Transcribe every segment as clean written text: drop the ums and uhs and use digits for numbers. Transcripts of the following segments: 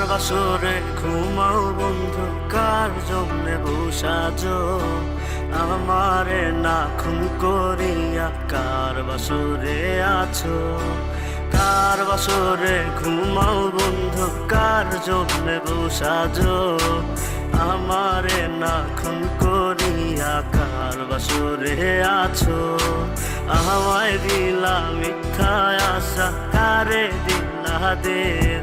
বাসরে ঘুমাও বন্ধু, কার জন্যে বসাজো আমারে না খুন করিয়া? কার বাসরে আছো? কার বাসরে ঘুমাও বন্ধু, কার জন্যে বসাজো আমারে না খুন করিয়া? কার বাসরে আছো? আমায় দিলা মিথ্যা আশা, কারে দিলা দিন?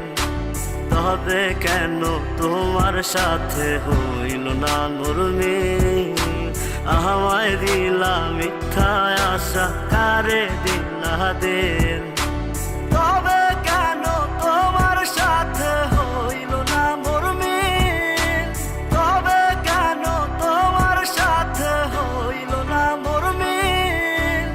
তবে কেন তোমার সাথে হইল না মোর মিল? আমায় দিলা মিথ্যা আশা, কারে দিলা দিন? তবে কেন তোমার সাথে হইল না মোর মিল? তবে কেন তোমার সাথে হইল না মোর মিল?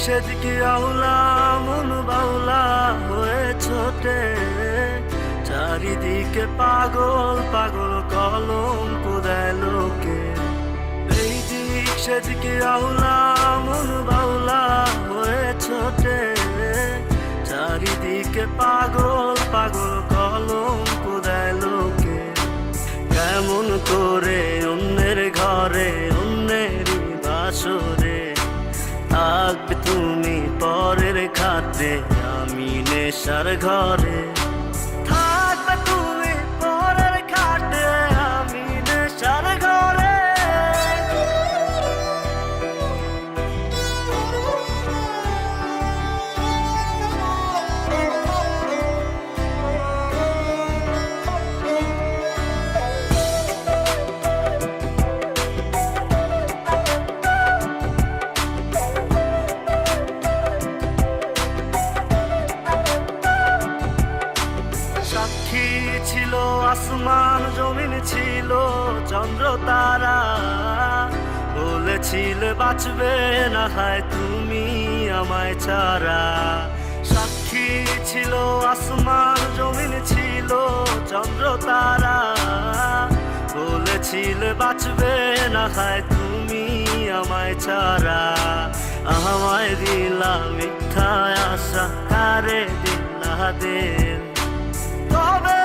সেদিকে আউলা মন বাউলা হয়ে ছোটে, চারিদিকে পাগল পাগল কলঙ্ক দেয় লোকে। এই দিক সেদিকে আউলা মন বাউলা হয়ে ছোটে, চারিদিকে পাগল পাগল কলঙ্ক দেয় লোকে। কেমন করে অন্যের ঘরে অন্যেরই বাসরে থাকবে তুমি পরের খাতে? আমি নেশার ঘরে থাকবে তুমি পরের খাতে, আমি নেশার ঘরে। সাক্ষী ছিল আসমান জমিন, ছিল চন্দ্র তারা, বলেছিলে বাঁচবে না হয় তুমি আমায় ছাড়া। সাক্ষী ছিল আসমান জমিন, ছিল চন্দ্র তারা, বলেছিলে বাঁচবে না হয় তুমি আমায় ছাড়া। আমায় দিলা মিথ্যা আশা, কারে দিলা দিন? তবে